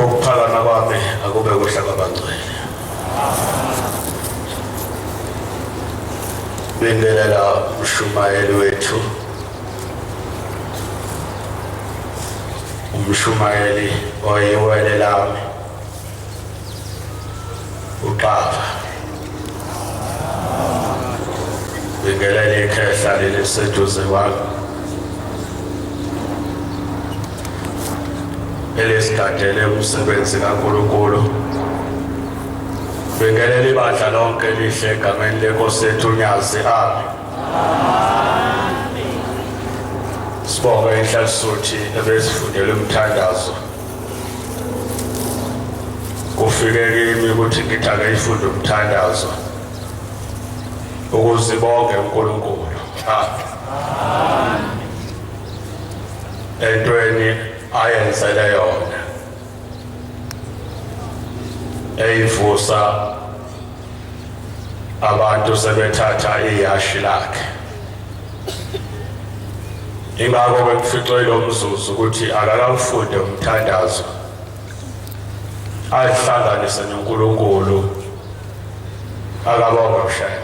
ukuphakama kwami akube kuhle kwabangcwele. Bingelela umshumayeli wethu, umshumayeli oyiwele lami, uXaba. Bingelela ikhehla leliseduze kwami elesigadele umsebenzi kaNkulunkulu. Bingelela ibandla lonke lihle egameni lenkosi yethu uNyazi. Amen. Sibonge inhlalisuthi ebesifundela umthandazo. Kufike kimi ukuthi ngithi ake ifunde umthandazo ukuze bonke uNkulunkulu. Amen. Entweni ayenzele yona eyivusa abantu sebethatha iyashi lakhe. Ingakho bekuficwe lo mzuzu ukuthi akakafunde umthandazo ayihlanganise noNkulunkulu. Akabonge uShembe.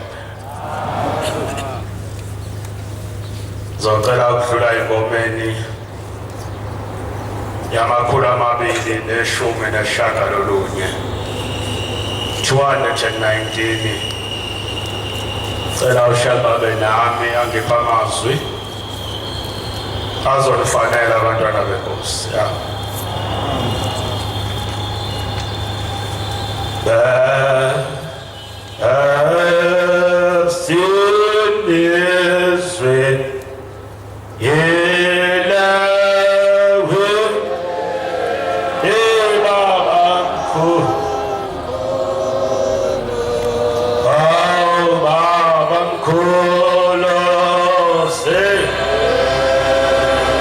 Zocela ukudlula ingomeni yamakhulu 219 219. Cela uShembe abe nami angipha amazwi azonifanele abantwana benkosi.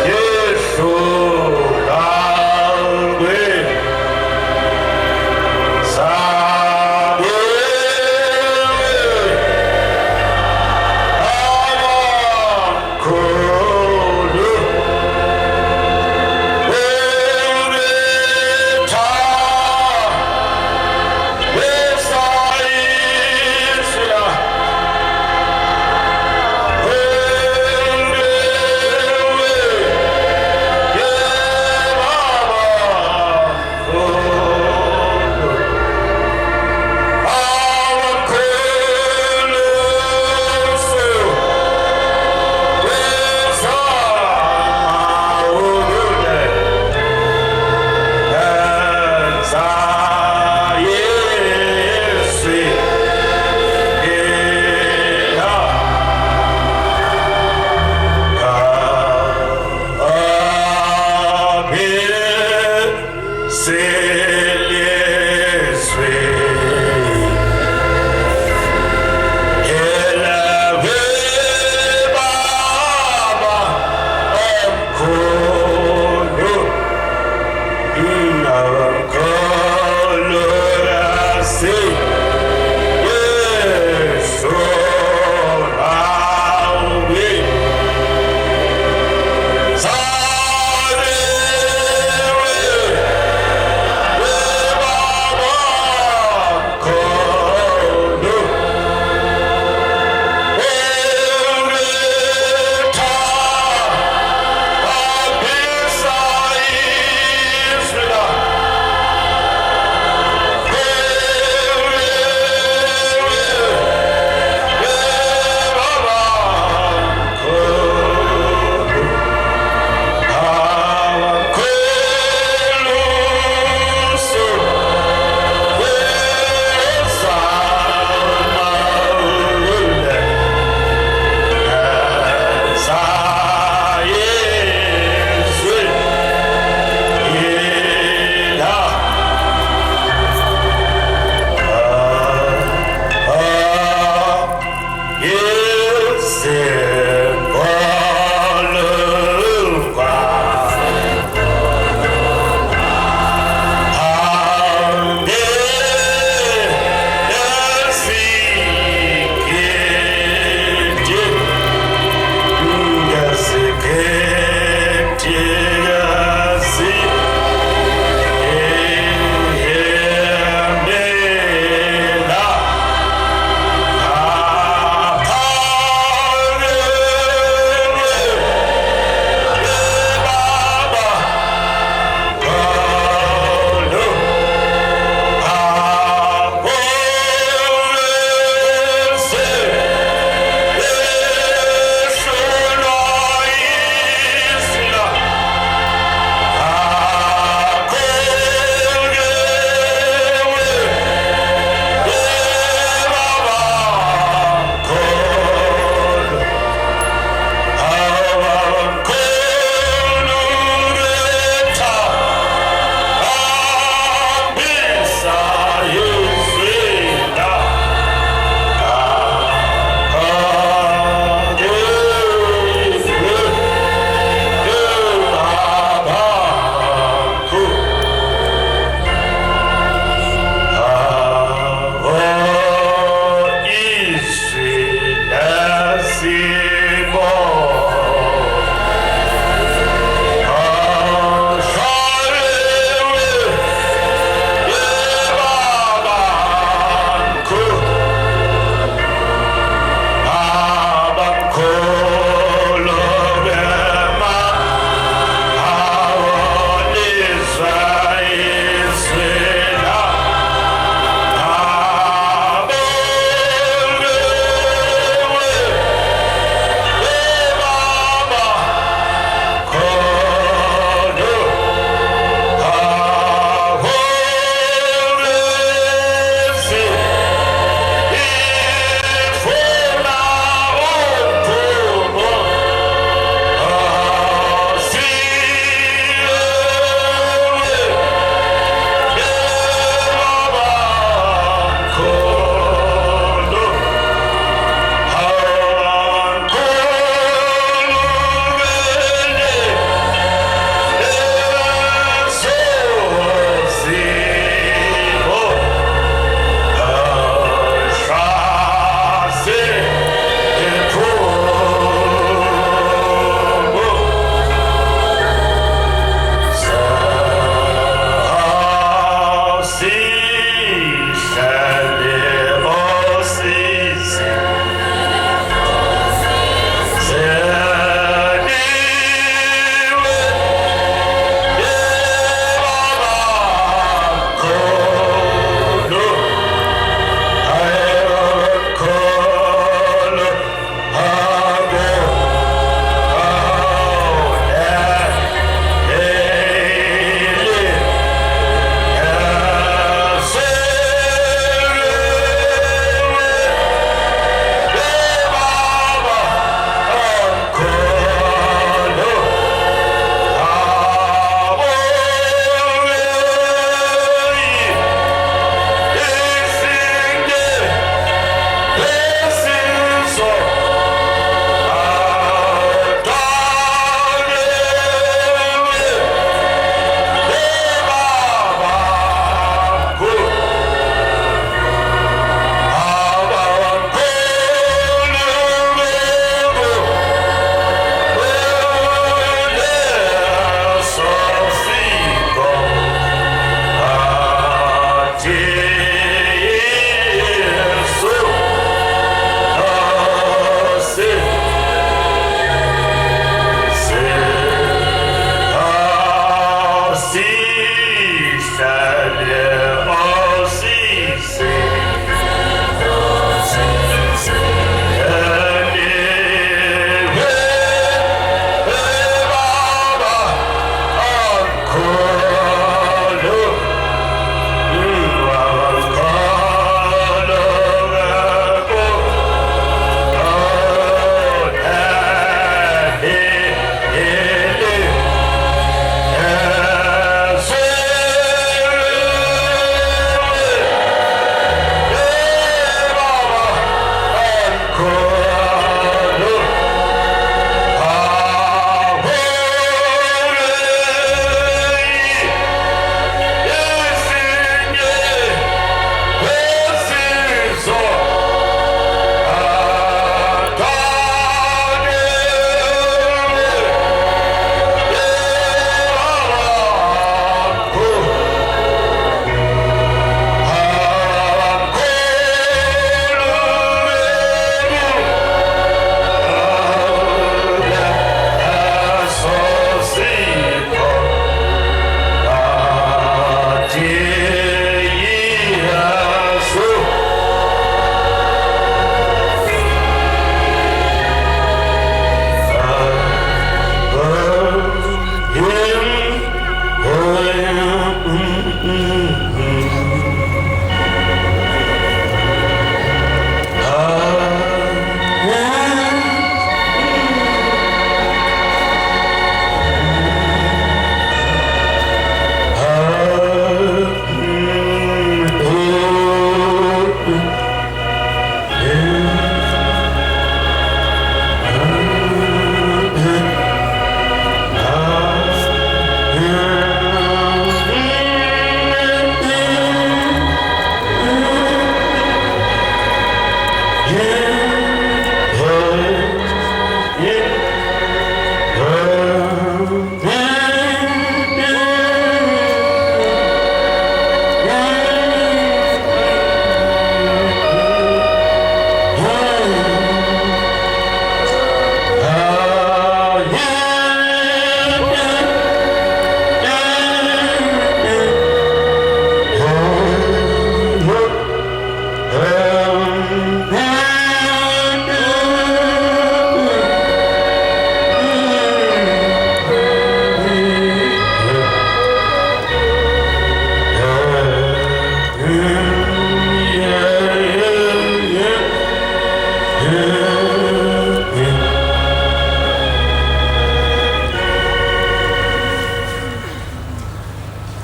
Yeshua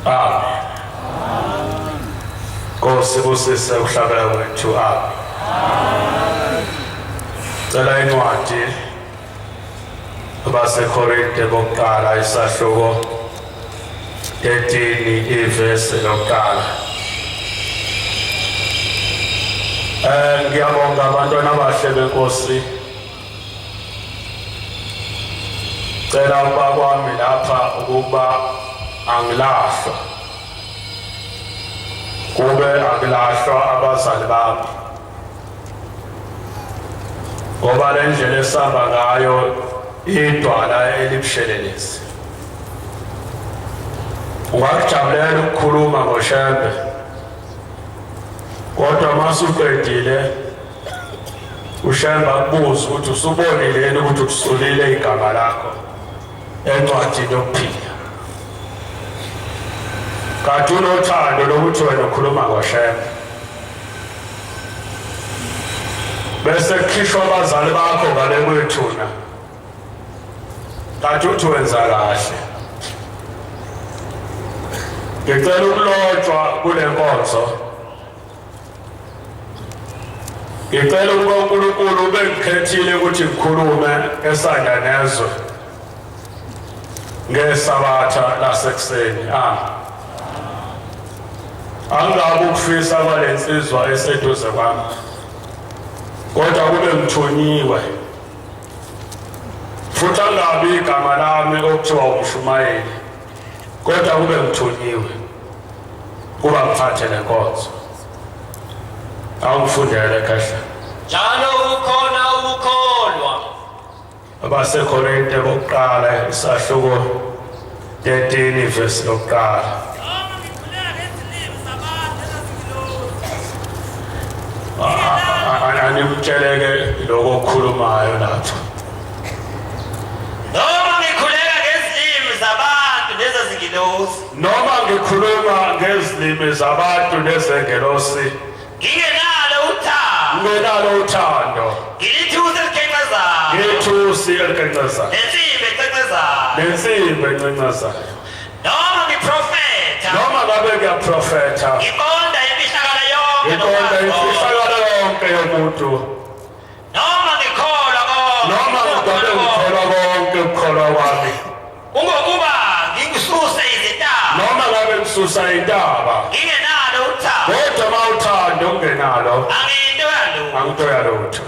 Amen. Nkosi kusise ukuhlabela kwethu. Amen. Cela incwadi abaseKorinte bokuqala isahluko 13 ivesi lokuqala. Ngiyabonga abantwana abahle benkosi. Cela uba kwami lapha ukuba angilahlwa. Kube angilahlwa abazali bami. Ngoba le ndlela esihamba ngayo idwala elibushelelezi. Ungakujabulela ukukhuluma ngoShembe, kodwa masuqedile uShembe akubuza ukuthi usubonile yini ukuthi usulile igama lakho encwadini yokuphila. Kanti unothando lokuthi wena ukhuluma ngoShembe, bese kukhishwa abazali bakho ngale kwethuna, kanti uthi wenza kahle. Ngicela ukulotshwa kule nkonzo. Ngicela ukuba uNkulunkulu ube ngikhethile ukuthi ngikhulume esanda nezwe ngesabatha lasekuseni. Angabe ukufisa kwalensizwa eseduze kwami, kodwa kube ngithonyiwe. Futhi angabe igama lami okuthiwa uMshumayeli, kodwa kube ngithonyiwe. Kuba ngiphathe lenkonzo. Awungifundele kahle. Njalo ukhona ukukholwa. abaseKorinte bokuqala isahluko 13 ivesi lokuqala. Animtsheleke lokho okukhulumayo lapha. Noma ngikhuleka ngezilimi zabantu nezazingilosi. Noma ngikhuluma ngezilimi zabantu nezengelosi, Ngingenalo uthando. ngingenalo uthando. Ngilithusi elikhencezayo. Ngethusi elikhencezayo, Nensimbi ececezayo. nensimbi encencezayo. Noma ngiprofetha. Noma ngabe ngiyaprofetha, Ngiqonda imihlakalo yonke ngiqonda imfihlakalo yonke yomuntu. Noma ngikholwa konke. Noma ngabe ngikholwa konke ukukholwa kwami. Ungokuba ngikususe izintaba. Noma ngabe ngisusa intaba, Ngingenalo uthando. kodwa mawuthanda ungenalo, Angiyinto yalutho. angito yalutho.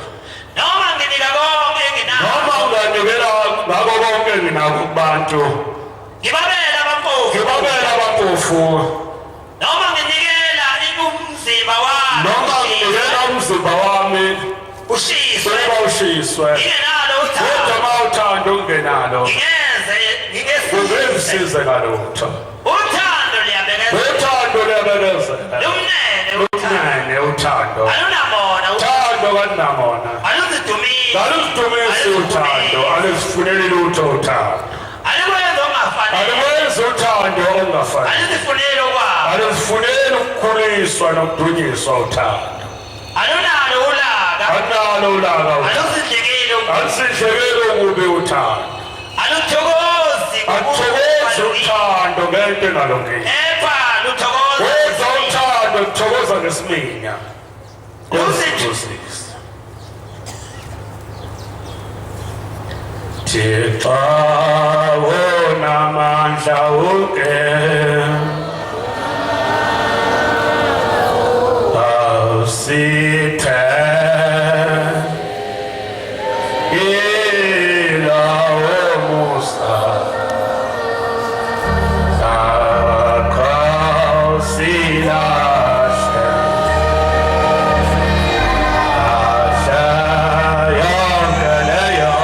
Noma nginika konke enginakho. Noma unganikela ngako konke enginakho kubantu, Ngibabela abampofu. ngibabela abampofu. Noma nginikela umzimba wami. Noma nginikela umzimba wami Ushiswe. soba ushiswe, Ngingenalo kodwa uthando. mawuthanda ungenalo, Ngingesize. ungenzisize ngalutho. Uthando liyabekezela. Uthando liyabekezela, Lumnene uthando. lunene uthando. Alunamona uthando. Uthando kanamona, Aluzidumisi. aluzidumisi uthando, aluzifuneli lutho uthando. Alikwenza ongafanele. Alikwenzi uthando ongafanele, Aluzifuneli okwabo. aluzifuneli ukukhuliswa nokudunyiswa uthando. Alunalo ulaka. Akunalo ulaka uthando, Aluzidlekile okwabo. alusidlekeli ukubi uthando, Aluthokozi. akuthokozi uthando ngento engalungile. Epha luthokoza. Wenza uthando kuthokoza ngesiminya. Kusithokozisa. Thixo wona mandla wonke, awusithe ilawo musa, akho silahle, asha yonke leyo.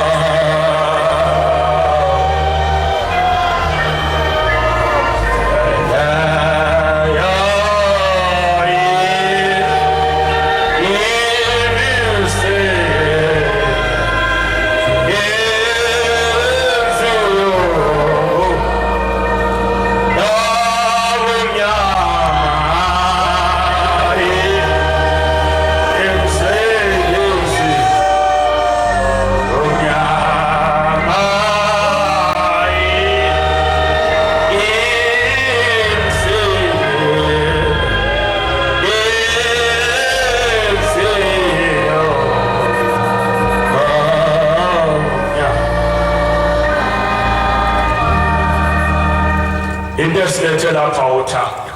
esilethe lapha uthando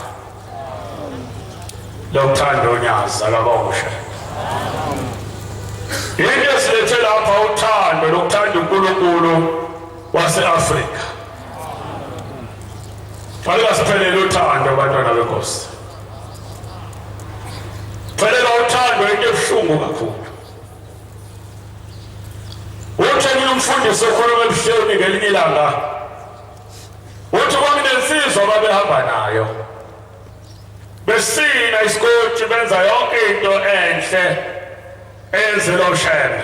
lokuthanda unyaza kabawusha. Into esilethe lapha uthando lokuthanda uNkulunkulu wase-Afrika. Fanele siphelele uthando abantwana benkosi. Fanele uthando into ebuhlungu kakhulu. Uthi umfundisi okhuluma ebuhleni ngelinye ilanga. Uthi kwakunensizwa babehamba nayo. Besina isikoti benza yonke into enhle eyenzela ushembe.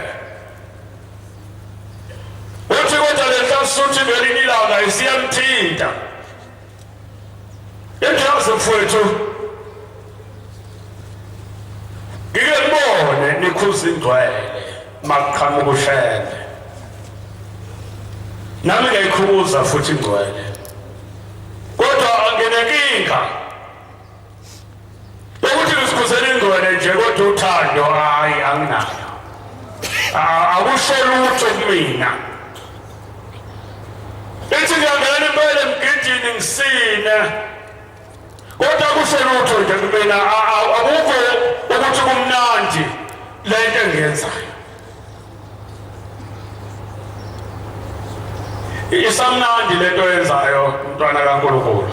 Uthi kodwa lenhlansuthi ngelinye ilanga isiyamthinta. Ejazi mfowethu ngike ngibone nikhuza ingcwele makuqhamuka ushembe. Nami ngiyikhuza futhi ingcwele. Kodwa anginenkinga ukuthi ngisikhuzela ingcwele nje kodwa uthando hayi anginayo. Akusho lutho kumina. Ethi ngiyangena impela emgidini ngisine. Kodwa kusho lutho nje kumina akukho ukuthi kumnandi lento engiyenzayo. Isamnandi lento yenzayo mntwana kaNkulunkulu.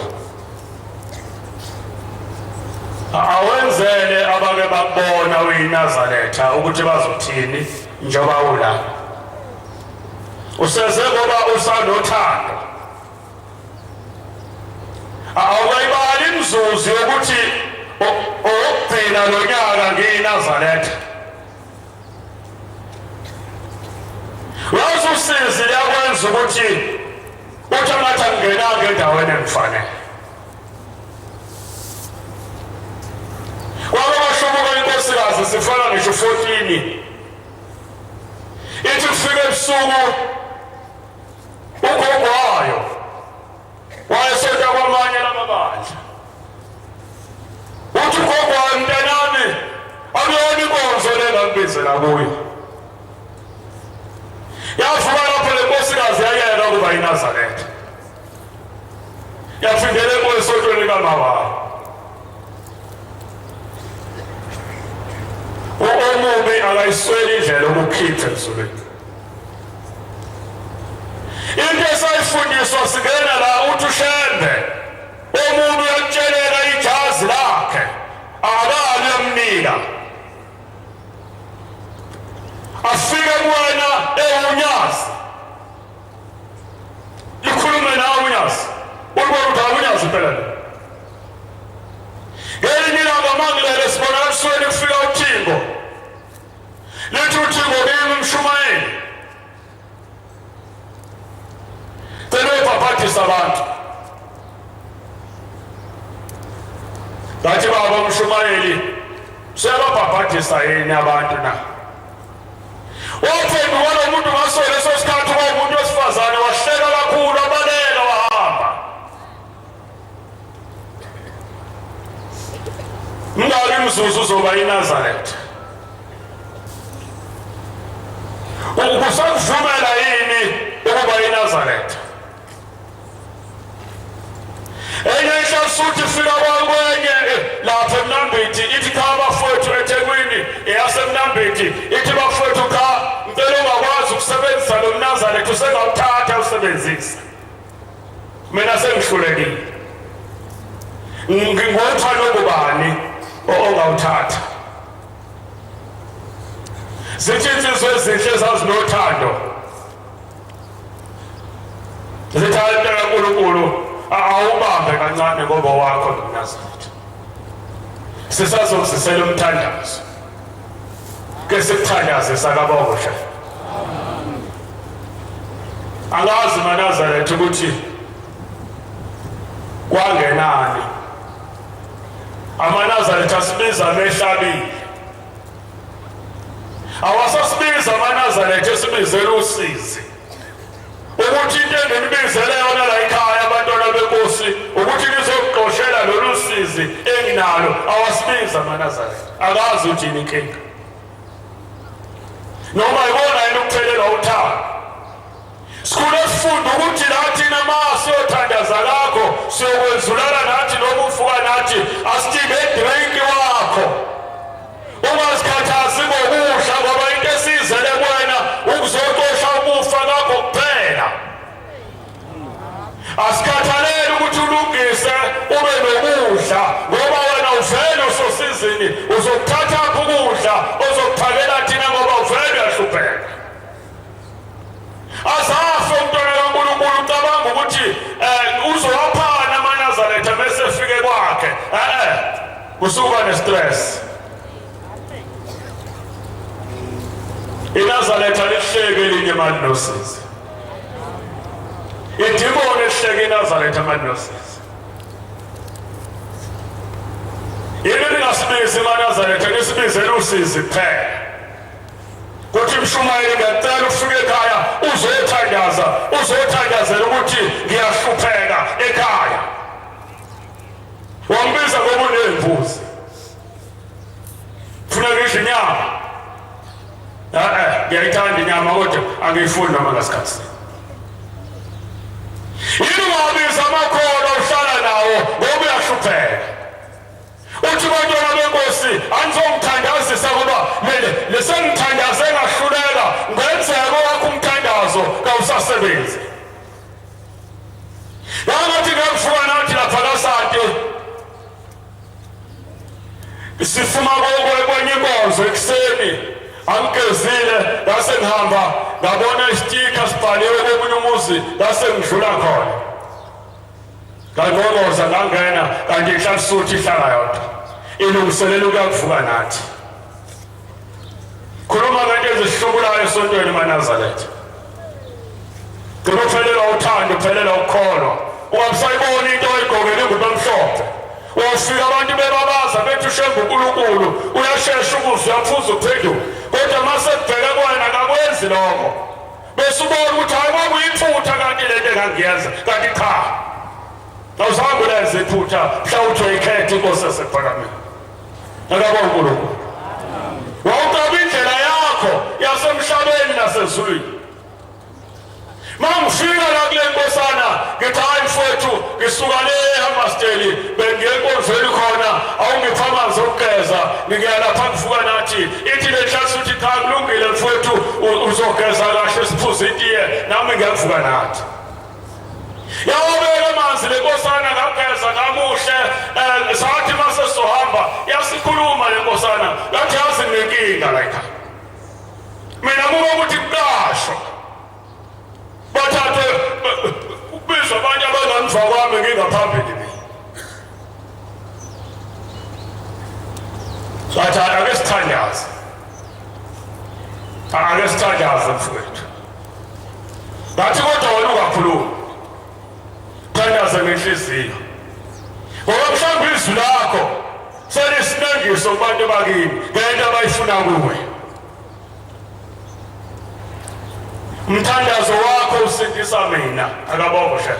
Awenzele abake bakubona uyiNazaretha ukuthi bazothini njengoba ula. Useze ngoba usanothando. Awuyibali imzuzu ukuthi ogcina lonyaka ngeNazaretha. Wasusizi yakwenza ukuthi uthi ngathi angenanga endaweni emfanele. Kwabashoboka inkosikazi sifana ngisho 14. Ithi kufika ebusuku ugogo wayo wayesonta kwamanye lamabandla. Uthi ugogo wami mntanami akuyona inkonzo lengambizela kuyo. Yavuka lapho le nkosikazi yayeka kuba yiNazaretha. Yafindele esontweni kaMawa. Omubi akayisweli indlela okukhipha emzulwini. Into esayifundiswa singena la uthi ushembe. Omubi uyakutshelela ijazi lakhe akali yamnika. Afike kuwena ewunyazi. Likhulume nawe unyazi. Ubona ukuthi awunyazi phela. Ngelinye ilanga mangilele sibona kasweni kufika uThixo. Lethi uThixo kimi umshumayeli. Tele baphathisa abantu. Bathi baba umshumayeli siyabaphathisa yini abantu na? Waphendula wona umuntu ngaso leso sikhathi umuntu wesifazane wahleka kakhulu abalela wahamba. Ngaki imzuzu uzoba yiNazaretha. Ukusakuvumela yini ukuba yiNazaretha? Enye inhlansuthi fika kwenye lapha eMnambithi ithi cha bafowethu eThekwini eyaseMnambithi ithi bafowethu cha ngicela ungakwazi ukusebenzisa lo mNazaretha usengawuthatha usebenzisa. Mina sengihlulekile. Ngingotha lokubani ongawuthatha. Zithi insizwe ezinhle zazinothando. Zithi ayintela kaNkulunkulu awubambe kancane ngoba wakho noNazaretha. Sisazozisela umthandazo. Ke sikuthandaze sakabawusha. Angazi maNazaretha ukuthi kwangenani. AmaNazaretha asibiza amehlabile. Awasasibiza amaNazaretha esibizela usizi. Ukuthi into enginibizele yona la ekhaya abantwana benkosi ukuthi nizoqoshela lolu sizi enginalo awasibiza amaNazaretha. Akazi ukuthi inkinga. Noma ibona yini ukuphelelwa uthando. Sikunefunda ukuthi nathi namaso yothandaza lakho siyokwenzulana nathi noma ufuka nathi asithibe drink wakho. Ungasikhathazi ngokudla ngoba into esizele kuwena ukuzotosha ubufa bakho kuphela. Asikhathalele ukuthi ulungise ube nokudla ngoba wena uvele usosizini uzokuthatha ukudla ozokuphakela thina ngoba uvele uyahlupheka. Asafe umntwana kaNkulunkulu ucabanga ukuthi uzowaphana amaNazaretha bese efike kwakhe. Kusuka nestress. iNazaretha lihleke elinye manje nosizi. Idimoni ehleke iNazaretha manje nosizi. Yini ningasibizi iNazaretha nisibizele usizi kuphela. Kuthi Mshumayeli ngiyacela ufike ekhaya uzothandazela ukuthi ngiyahlupheka ekhaya. Wambiza ngoba unembuzi. Funa ngidle inyama. Ngiyayithanda inyama kodwa angiyifuni noma ngasikhathi. Yini wabiza amakhono uhlala nawo ngoba uyahlupheka. Uthi bantwana benkosi anizongithandazisa ngoba lesengithandaze ngahluleka ngenzeka wakho umthandazo kawusasebenzi. Yangathi ngekufuka nathi lapha kaSanti sifuma kwenye inkonzo ekuseni angigezile ngase ngihamba ngabona istika sibhaliwe komunye umuzi ngase ngidlula khona. Ngangongoza ngangena kanti ihlalisuthi ihlala yodwa ilungiselela ukuyakuvuka nathi. Khuluma ngento ezihlubulayo esontweni eNazaretha. Kuphelelwa uthando, kuphelelwa ukukholwa. Ungasayibona into oyigqokele ingubo emhlophe. Wafika abantu bebabaza bethi ushembe uNkulunkulu uyashesha ukuzwa uyaphuza uphenduka. Kodwa mase kubheka kuwena akakwenzi lokho. Bese ubona ukuthi hayi kwakuyiphutha kanti lento engangiyenza kanti cha. Awuzange ulenze iphutha mhlawumbe uyikhethe inkosi yasePhalamende. Akabonga uNkulunkulu. Wawuqaba indlela yakho yasemhlabeni nasezulwini. Mangifika la kule nkosana ngithi hayi mfowethu ngisuka le eHammarsdale bengiye enkonzweni khona awungipha amanzi okugeza ngiya lapha kuvuka nathi ithi lehlasi uthi cha kulungile mfowethu uzogeza kahle siphuze itiye nami ngiyavuka nathi. Yawubeka amanzi le nkosana ngageza ngamuhle sathi mase sohamba yasikhuluma le nkosana ngathi yazi nginenkinga la ekhaya. Mina kuba ukuthi kuqashwa bathathe kubizwa abanye abangamva kwami ngingaphambili mina. Sathi ake sithandaze. Ake sithandaze mfowethu. Ngathi kodwa wena ungakhuluma. Thandaza ngenhliziyo. Ngoba mhlawumbe izwi lakho selisinengiso kubantu bakini ngento abayifuna kuwe. Umthandazo wakho usindisa mina akabongo she.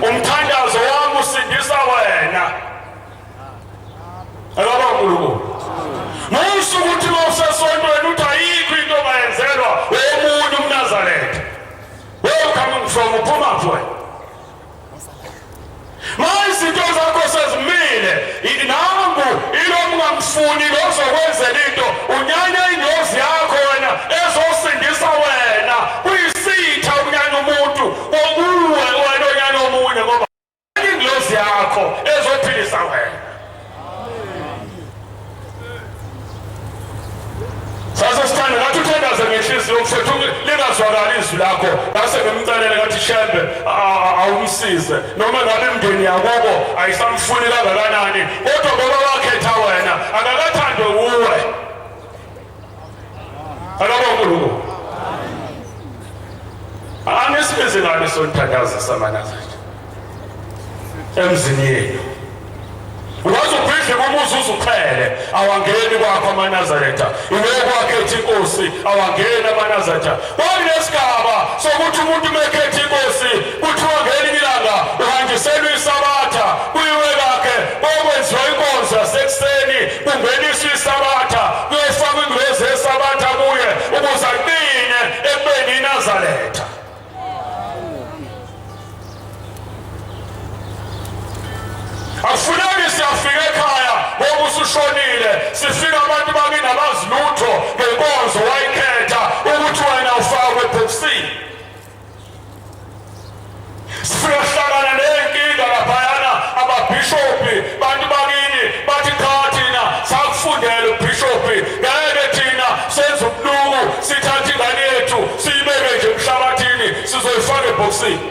Umthandazo wami usindisa wena akabongo uNkulunkulu. Musu ukuthi mawusesontweni uthi ayikho into bayenzelwa omunye umNazaretha. Where coming from uphuma wena? Manje izinto zakho sezimile nangu ilo ungamfuni lozokwenzela into unyanya inyozi yakho wena ezosindisa wena kuyisitha unyanya umuntu okuwe wena onyanya omunye ngoba inyozi yakho ezophilisa wena. Sasa sithanda ngathi uthandaze ngenhliziyo mfowethu lingazwakali izwi lakho base ngimcelele ngathi shembe awumsize noma ngabe imndeni yakubo ayisamfuni kangakanani kodwa ngoba wakhetha wena akakathandwe kuwe. Akabonga uNkulunkulu. Anisibize ngani sonithandazisa amaNazaretha emzini yenu. Ungazubhidle kumuzi uzuphele awangeni kwakho amaNazaretha. Iwe kwakhetha inkosi awangeni amaNazaretha. Kwakunesigaba sokuthi umuntu mekhetha inkosi kuthiwa ngelinye ilanga uhanjiselwe isabatha kuyiwe kakhe kokwenziwa inkonzo yasekuseni kungeniswa isabatha kuyofakwa ingozi yesabatha kuye ukuze aqine ekubeni iNazaretha. Akufuneki siyafika ekhaya ngoba usushonile, sifika abantu bakini abazi lutho ngenkonzo wayikhetha ukuthi wena ufakwe ebhokisini. Sifika sihlangana nenkinga laphayana, ababhishophi bantu bakini bathi cha thina sakufundela ubhishophi, ngeke thina senze ubuluku sithathe ingane yethu siyibeke nje emhlabathini sizoyifaka ebhokisini.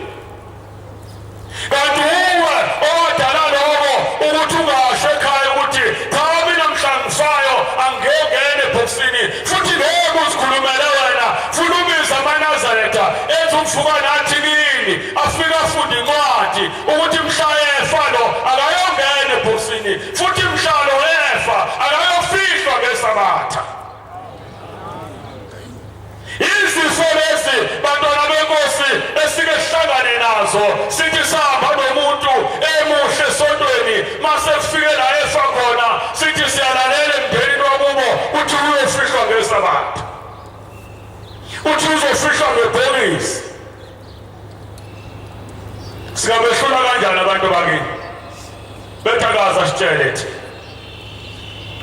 Kanti uwe odala lokho ukuthi ungasho ekhaya ukuthi cha mina mhlangifayo angiyongena ebhokisini, futhi ngeke uzikhulumele wena funa ubiza amaNazaretha enze umfuka nathi kini afike afunde incwadi ukuthi mhla efa lo akayongena ebhokisini, futhi mhlalo efa akayofihlwa ngesabatha. Izifo lezi bantwana benkosi esike sihlangane nazo, sithi sahamba nomuntu emuhle esontweni, mase kufike la efa khona sithi siyalalela emndenini wakubo uthi uyofihlwa ngesabatha, uthi uzofihlwa ngebhokisi. Singabehlula kanjani abantu bakini? Bethakaza sitshele thi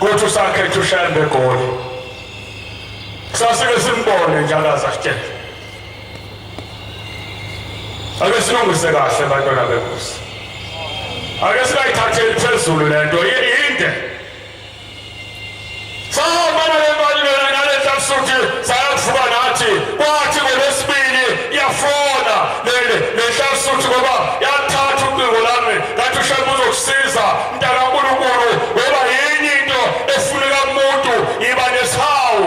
ukuthi usakhetha uShembe eGoli. Sasike simbone njalo sitshele. Ake silungise kahle bantwana benkosi. Ake singayithatheli phezulu lento inde. Sahamba nemali lena nalenhla suthi sayavuka nathi kwathi ngolesibili iyafona lenhla suthi ngoba yathatha ucingo lami ngathi uShembe uzokusiza mntakaNkulunkulu ngoba yini into efuneka kumuntu iba nesihawu.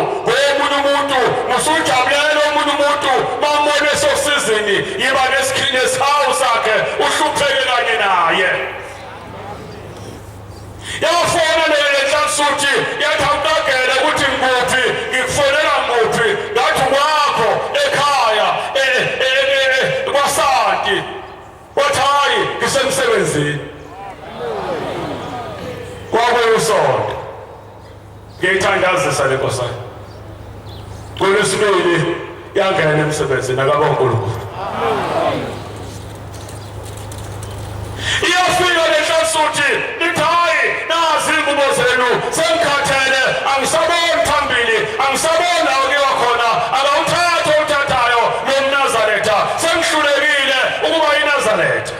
Omunye umuntu musujabulela omunye umuntu bambone sosizini iba nesihawu sakhe uhlupheke kanye naye. Yafona lenhla suthi yathi awuqagele ukuthi ngikuphi, ngikufonela ngikuphi, ngathi kwakho ekhaya kwaSanti. Wathi hayi ngisemsebenzini. Kwakuyisonto. Ngiyithandazisa le Nkosi. Ngolesibili yangena emsebenzini akaNkulunkulu. Iyafika lenhla suthi ithi hayi nazi ingubo zenu sengikhathele, angisaboni phambili, angisaboni la okuyiwa khona, akawuthathe uthathayo nomNazaretha, sengihlulekile ukuba yiNazaretha.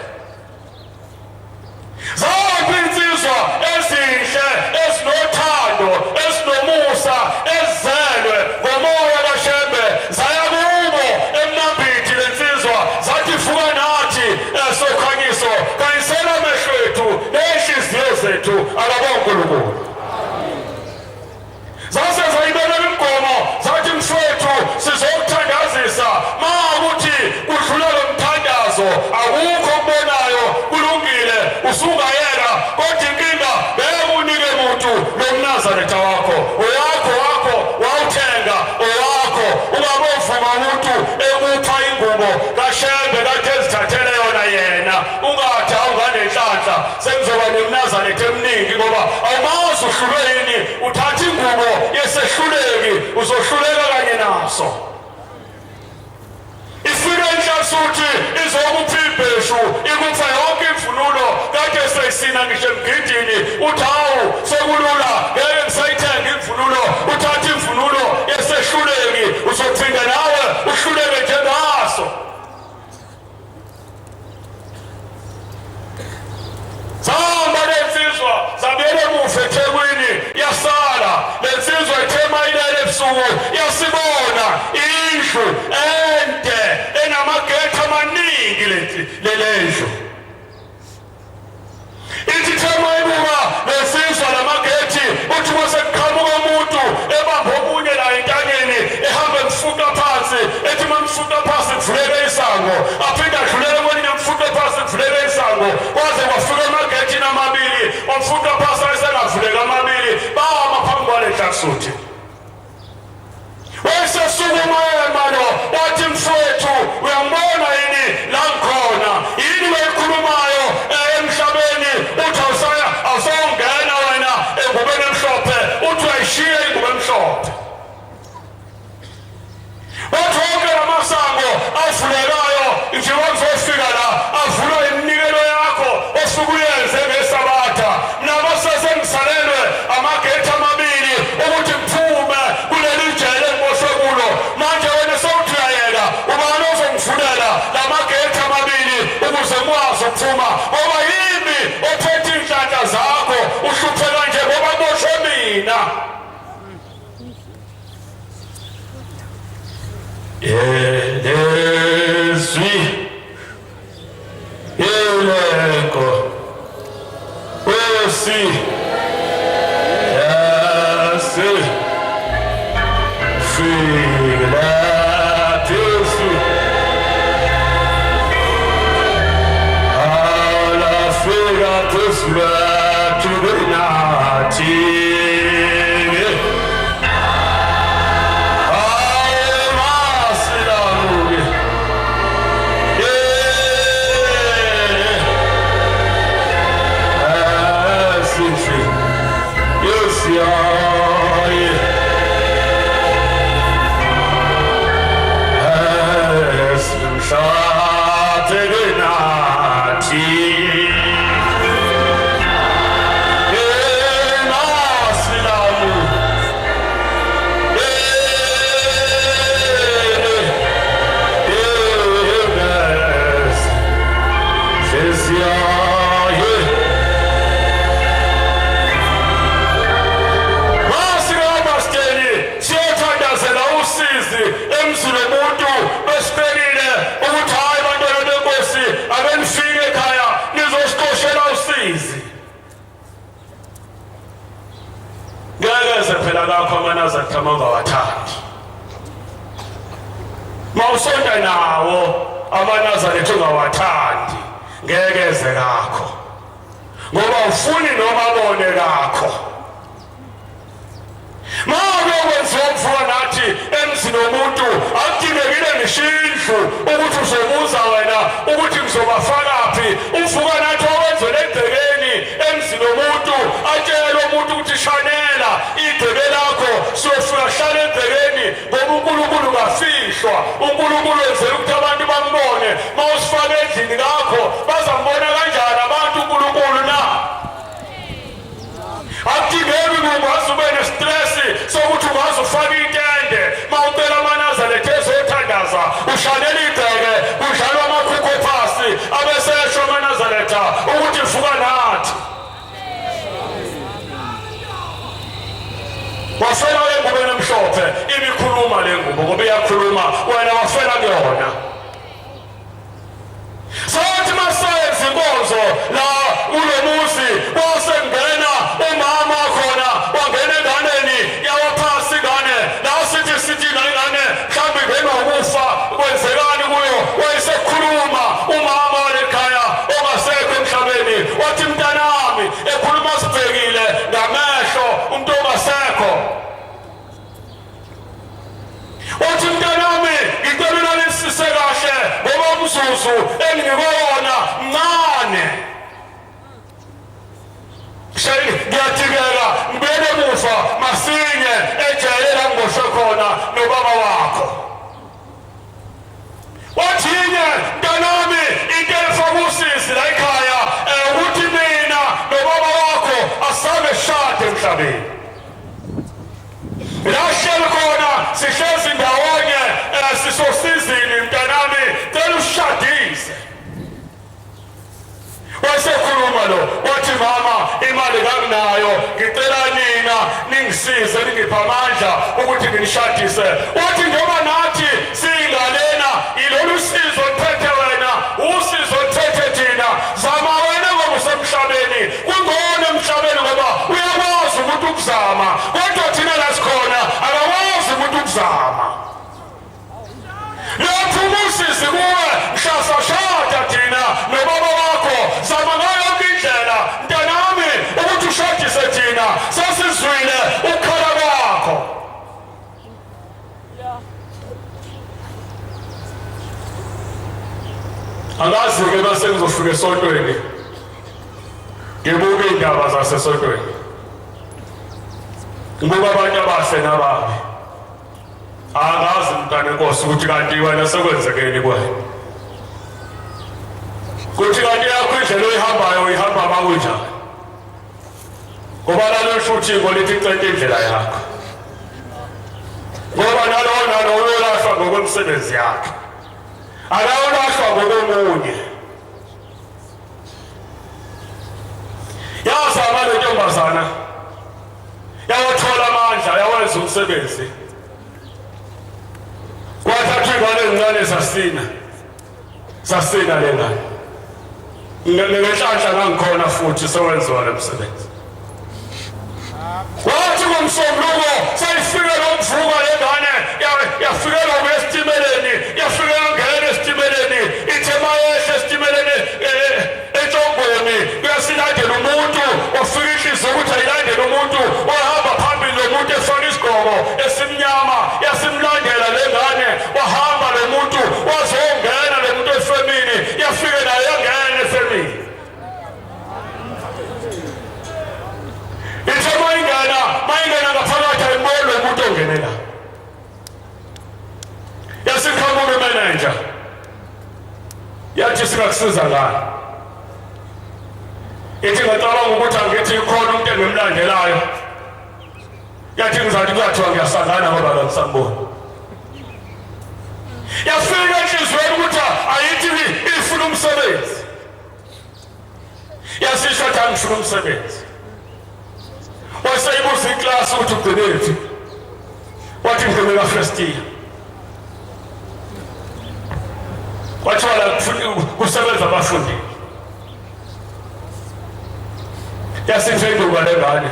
Zonke insizwa ezinhle ezinothando ezinomusa ezelwe ngomoya kaShembe zaya kubo emnambithi lensizwa zathi vuka nathi sokhanyiso kayisela amehlo ethu nenhliziyo zethu akaNkulunkulu. Zase zayibeka imigomo zathi mfowethu sizokuthandazisa ma ukuthi kudlula lo mthandazo akukho okubonayo kulungile usungayela, kodwa inkinga bekunike muntu nomNazaretha wakho owakho wawuthenga owakho ungabovuma umuntu ekupha ingubo kaShembe kade ezithathele yona yena, ungathi awunganenhlanhla sengizoba nomNazaretha eminingi ngoba awumazi uhlulwe yini, uthatha ingubo yesehluleki uzohluleka kanye naso. Ifike inhla suthi izokupha ibheshu ikupha yonke imvunulo kade seyisina ngisho emgidini, uthi hawu sekulula ngeke ngisayithenga imvunulo, uthatha imvunulo yesehluleki uzophinda nawe uhluleke njengaso. Sahamba lensizwa zabuyela emuva eThekwini, yasala lensizwa ethema ilele ebusuku yasibona indlu ende enamageti amaningi lendlu. Ithi thema ibuka lensizwa lamageti uthi kwasekuqhamuka umuntu ebambe omunye la entanyeni ehamba emfuqa phansi, ethi mamfuqa phansi kuvuleke isango, aphinde adlulele kwelinye mfuqa phansi kuvuleke isango, kwaze kwafika emagethini amabili omfuqa phansi ayesengavuleka amabili, bama phambi kwalenhla suthi. Wayesesukuma manje wathi mfowethu uyambona yini la ngikhona, yini weyikhulumayo emhlabeni, uthi awusongena wena engubeni emhlophe, uthi uyayishiya ingubo emhlophe. Wathi wonke lamasango avulekayo nje wakuzofika la avulwa iminikelo yakho osuke uyenze ngesaba Nkosi. Yes. Fila Jesu. Ala fila Jesu tubinati. Kamanga wathandi mawusonta nawo abanazareth ungawathandi ngekeze kakho ngoba ufuni noma abone kakho mabe kwenziwa mfana nathi emzini womuntu akudingekile nishindlu ukuthi uzobuza wena ukuthi ngizobafakaphi uvuka nathi okwenzele egcekeni emzini womuntu atshele umuntu ukuthi shanela igceke lakho siyofika hlala egcekeni ngoba uNkulunkulu kafihlwa uNkulunkulu wenzela ukuthi abantu bambone mawusifaka endlini kakho bazambona kanjani abantu uNkulunkulu na akudingeki ungaze ube nestress sokuthi ungaze ufake intende mawucela amanazareth ezothandaza ushalela igceke kudlalwa amakhukho phasi abesesho amanazaretha ukuthi vuka nathi wafela engubeni emhlophe ibikhuluma le ngubo ngoba iyakhuluma wena wafela kuyona sathi masayenza inkonzo la kulo muzi wasengena umama khona wangena enganeni yawaphasi ingane la sithi ingane mhlawumbe ingena ukufa kwenzekani kuyo wayesekhuluma umama walekhaya ongasekho emhlabeni wathi mntanami ekhuluma sibhekile ngamehlo umuntu ongasekho wathi mntanami ngicela nisise kahle ngoba umzuzu engikona mncane ngiyathikela ngibele emuva masinye ejayela ngiboshwe khona nobaba wakho wathinye mntanami into efaka usisi la ekhaya ukuthi mina nobaba wakho asabe shade emhlabeni la sihleli khona sihlezi ndawonye sisosizini mntanami cela ushadise wasekhuluma lo wathi mama imali kanginayo ngicela nina ningisize ningiphe amandla ukuthi nginishadise wathi njengoba nathi siyingalena ilolu sizo liphethe wena usizo liphethe thina zama wena ngoba usemhlabeni kungcono emhlabeni ngoba uyakwazi ukuthi ukuzama kodwa thina la sikhona akakwazi ukuthi ukuzama lapho umusisi kuwe mhlasashada thina nobaba wakho zama ngayo yonke indlela mntanami ukuthi ushadise thina sasizwile ukukhala kwakho angazi-ke base ngizofika esontweni ngibuke iy'ndaba zasesontweni ngibuke abantu abahle nababi angazi mntana enkosi ukuthi kanti wena sekwenzekeni kwena kuthi kanti yakho indlela oyihambayo uyihamba makunjani ngoba lalisho uthixo lithi icente indlela yakho ngoba nalowo uyolahlwa ngokwemisebenzi yakhe akawulahlwa ngokomunye yazama le ntombazana yawathola amandla yawenza umsebenzi kwathathwa ingane ezincane sasina le ngane ngenhlanhla ngangikhona futhi sowenziwa lo msebenzi. Wathi ngomsombuluko sayifika lomvuka lengane yafikela kwesitimeleni yafika ngene esitimeleni ithe mayehla esitimeleni eTongweni kuyasilandela umuntu ofika inhliziyo ukuthi ayilandele umuntu wahamba phambili lomuntu efaka isigqoko esimnyama yasimlandela lengane wahamba lo muntu wazongena lo muntu efemini yafika naye yangena efemini. Ithe mayingena ngaphakathi ayibona umuntu ongenela yasikhamuka imanager yathi singakusiza ngani ithi ngicabanga ukuthi angithi ikhona umuntu engimlandelayo yathi ngizathi kuthiwa ngiyasangana ngoba ngisambona yafika enhliziyweni ukuthi ayithi ifuna umsebenzi yasisho ukuthi angifuna umsebenzi waseyibuza iklasi ukuthi ugcinephi wathi ngigcinela first year wathiwa la kusebenza abafundi yasiphenduka lengane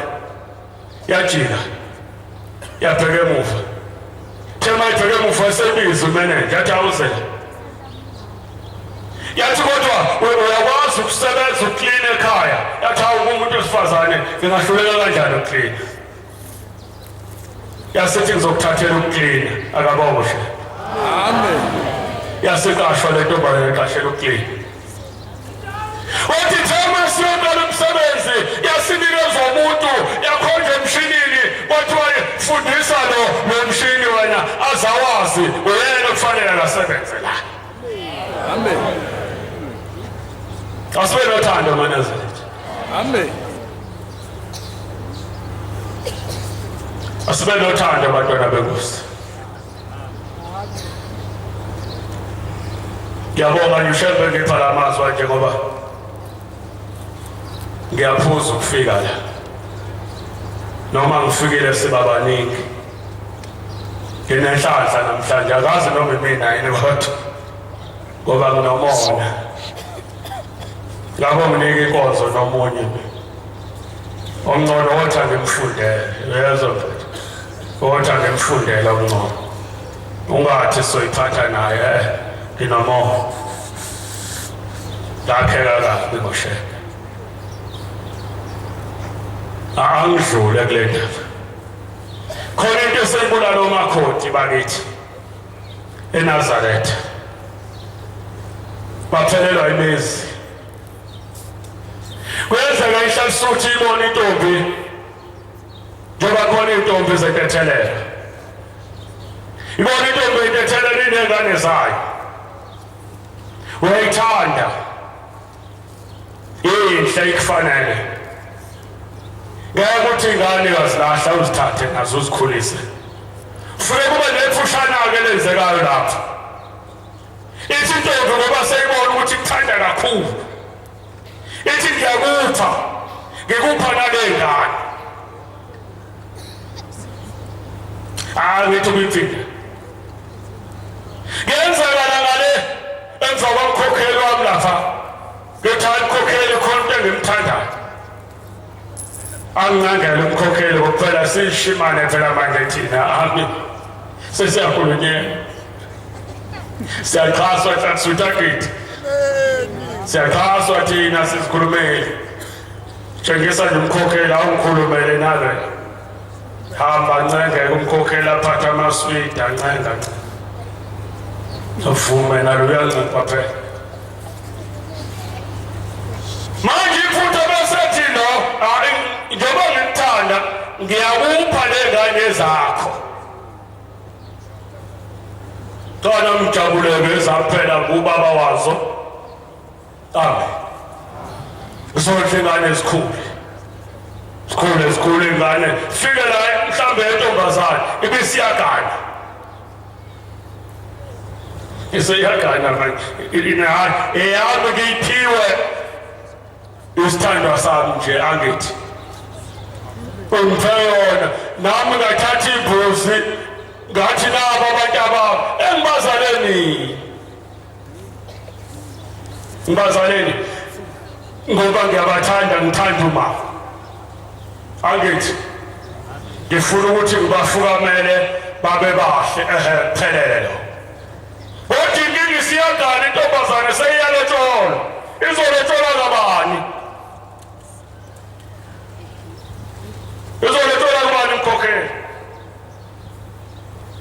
yajika yabheka emuva thema ibheke emuva wasebiza umeneja yathi awuzela yathi kodwa uyakwazi ukusebenza uklina ekhaya yathi umuntu wesifazane ngingahluleka kanjani ukuklina yasithi ngizokuthathela ukuklina akaboshwe amen yasikashwa le ntombazane eqashela ukuklina wathi thema siyaqala umsebenzi yasinikeza umuntu yakhonja emshinini kwathiwa fundisa lo mshini wena azawazi uyena kufanele akasebenze la amen asibe nothando manazeli amen asibe nothando bantwana benkosi. Ngiyabonga ngishebe ngiphala amazwi njengoba ngiyaphuza ukufika la noma ngifikile sibabaningi nginenhlanhla namhlanje akazi noma mina yini kodwa ngoba nginomona ngabo nginike inkonzo nomunye ongcono wathi ngimfundele yezo wathi ngimfundele ongcono ungathi soyiphatha naye nginomona lakhela kabi ngoshe angidlule kule ndaba khona into esengibulala uMakhoti bakithi eNazaretha baphelelwa imizi kwenzeka ihlalisuthi ibona intombi njengoba khona intombi zetethelela ibona intombi etethelela inengane zayo uyayithanda inhle ikufanele ngeke ukuthi ingane yazilahla uzithathe nazo uzikhulise ufike kube nephushana-ke lenzekayo lapho ithi intombi ngoba seyibona ukuthi ikuthanda kakhulu ithi ngiyakupha ngikupha nale ngane ngithi ukuyiphinda ngenzekala ngale emva kwamkhokheli wami lapha ngithanda umkhokheli khona into engimthandayo angingangela umkhokheli kuphela sishimane phela manje thina ami sesiyakhulunyela siyaxhaswa hlakusutakithi siyaxhaswa thina sizikhulumeli tshengisa nje umkhokheli awungikhulumele nawe hamba ncengeke umkhokheli aphatha amaswidi ancenga avume nalo uyancipha phela manje iphutha besethi lo njengoba ngikuthanda ngiyakupha lengane zakho khona mjabuleke ezaphela kubaba wazo amen sonke ingane zikhule ingane fike la mhlambe yentombazane ibisiyagana isiyagana manje eyami ngiyiphiwe isithandwa sami nje angithi ungiphe yona nami ngathatha imbuzi ngathi nabo abantu ababo engibazaleni ngoba ngiyabathanda ngithanda uma angithi ngifuna ukuthi ngibafukamele babe bahle phelele kodwa inkinga isiyagana intombazane seyiyaletshola izoletshola kabani izoletshola kubani mkhokheli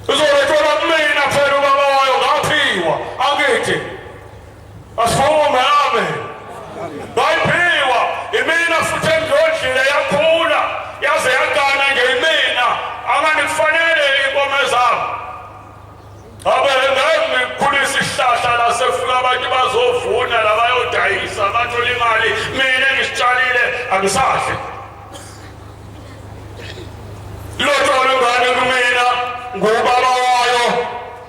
izoletshola kumina phela ubaba wayo ngaphiwa angithi asivume amen bayiphiwa imina futhi engiyodlile yakhula yaze yagana ngemina anganikufanele inkomo zami abe ngikhulisa isihlahla la sefika abantu bazovuna la bayodayisa bathola imali mina engisitshalile angisadli lotsholo ngane kumina ngubaba wayo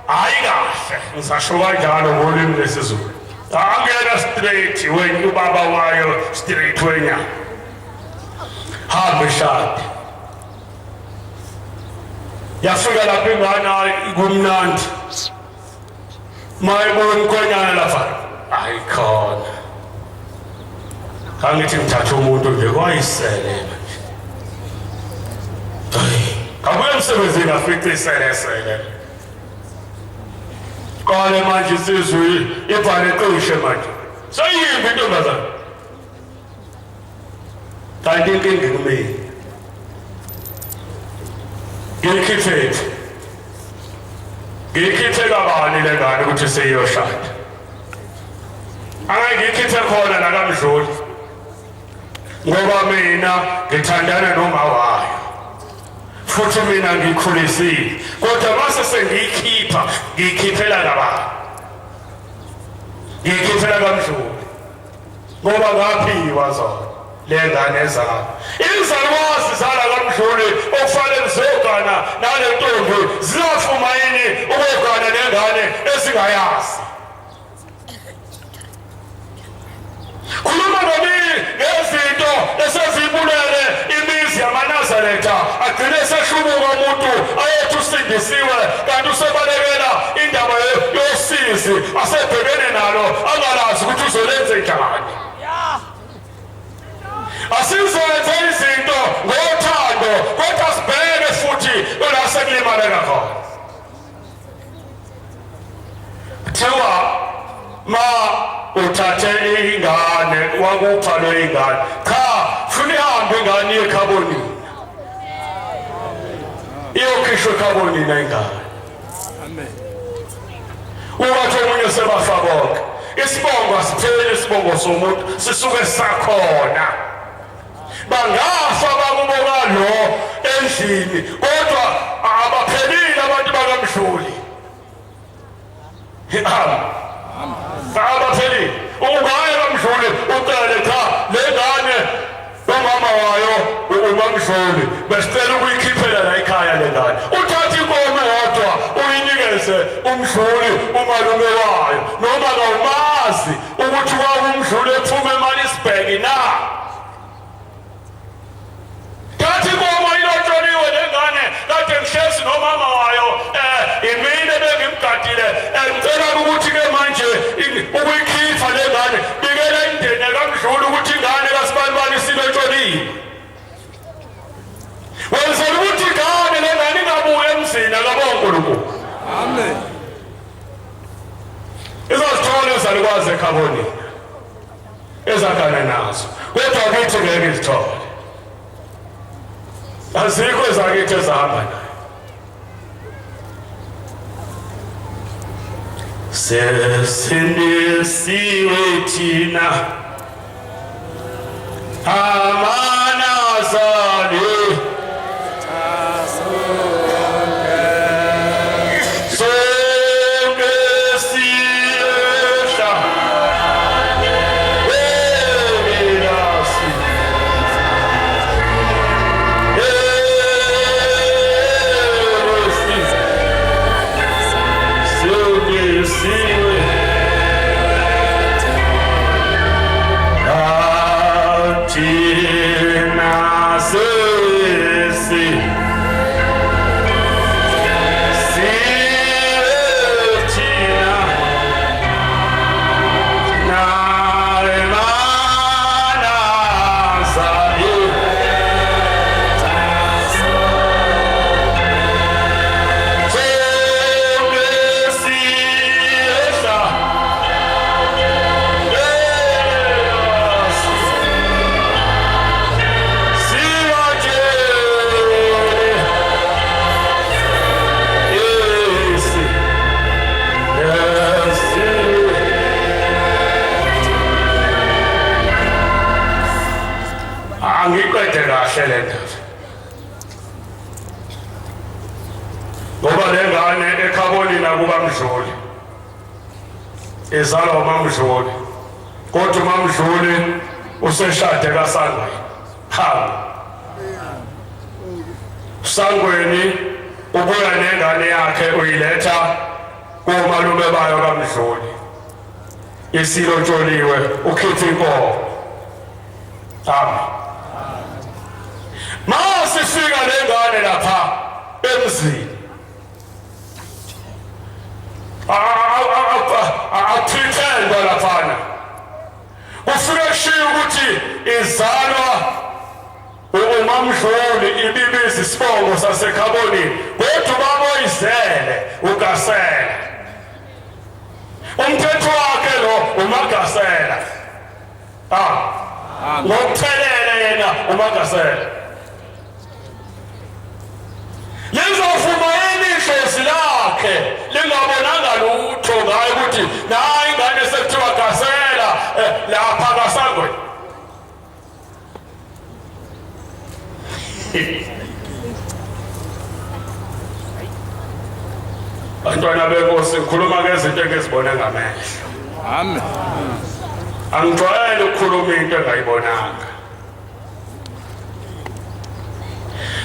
hayi kahle ngisasho kanjalo ngolimi lesizulu angena straight wena ubaba wayo straight wena hambe shadi yafika lapha ingane kumnandi mayibona umkhonyana lapha ayikhona kangithi ngithatha umuntu nje kwayisele kabuye emsebenzini afice iselesele kale manje isizwe ibhale qishe manje seyimbi intombazane kanti inkinga kumina ngiyikhiphe kabani le ngane ukuthi seyiyoshada angiyikhiphe khona nakamdluli ngoba mina ngithandana noma wayo futhi mina ngikhulisile kodwa mase sengiyikhipha ngiyikhiphela kabani ngiyikhiphela kamdluli ngoba ngaphiwa zona lengane zami izalwazi zala kamdluli okufanele ziyogana nale ntombi ziyafuma yini ukugana nengane ezingayazi khuluma nomini ngezinto esezibulele imizi yamaNazaretha agcine sehlubuka umuntu ayethi usindisiwe kanti usebalekela indaba yosizi asebhekene nalo angalazi ukuthi uzolenze njani asizenze izinto ngothando kodwa sibheke futhi la sekulimaleka khona thiwa ma uthathe ingane wakupha lo ingane cha funa ihambe ingane yekhaboni iyokhishwa ekhaboni na ingane amen uwathi omunye sebafa bonke isibongo asipheli isibongo somuntu sisuke sakhona bangafa bakuboka lo endlini kodwa abaphelile abantu bakamdluli abaphelile ungaya kamdluli ucele cha le ngane umama wayo umamdluli besicela ukuyikhiphela la ekhaya le ngane uthatha inkomo yodwa uyinikeze umdluli umalume wayo noma kawumazi ukuthi umdluli ephume eMaritzburg na kathi inkomo ilotsholiwe lengane kade ngihlezi nomama wayo imine bengimgadile ngicela ukuthi ke manje ukuyikhipha lengane bikela indeni kamdluli ukuthi ingane kaSibanibani silotsholiwe wenzela ukuthi ingane lengane ingabuye emzini kaBonkulunkulu amen izazithola ezalikwazi ekhaboni ezagana nazo kodwa kithi ngeke izithole azikho ezakithi ezihamba nayo sesindisiwe thina amanazali Tina angiqede kahle le ndaba ngoba le ngane eKhaboni nakuba Mdluli izalwa uMamdluli kodwa uMamdluli useshade kaSangweni Sangweni ubuya nengane yakhe uyiletha kumalume bayo kaMdluli isilotsholiwe ukhethe inkomo masifika lengane lapha emzini apretenda laphana ufike shiya ukuthi izalwa uMamdluli ibibiza isibongo saseKhaboni kodwa ubaba oyizele uGasela umthetho wakhe lo uMagasela ngokuthelele yena uMagasela lizofuma yini idlozi lakhe lingabonanga lutho ngayo ukuthi nayi ingane sekuthiwa Gasela lapha kaSangweni bantwana benkosi ngikhuluma ngezinto engizibone ngamehlo amen angijwayele ukukhuluma into engayibonanga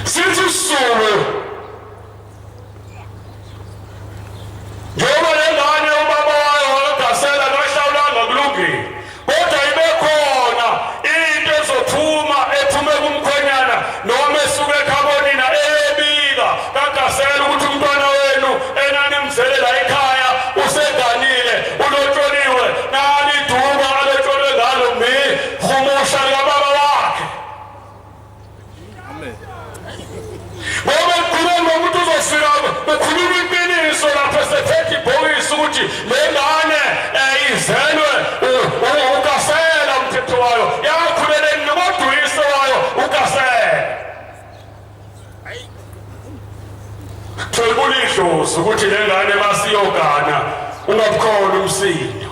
sithi usulu njengoba le ngane ubaba wayo waGasela kahlawulanga kulungile kodwa ibekhona into ezophuma ephume kumkhonyana noma esuke eKhabonini ebika kaGasela ukuthi umntwana wenu enani mzelela ekhaya useganile ulotsholiwe nani duba alotsholiwe ngalo humusha kababa wakhe amen ngoba kukhuluma ukuthi uzofika ukhuluma iqiniso lapha esephethe ibhokisi ukuthi le ngane izelwe uGasela umthetho wayo yakhuleleni kodwa uyise wayo uGasela thululihlozi ukuthi le ngane masiyogana ungabukhona umsindo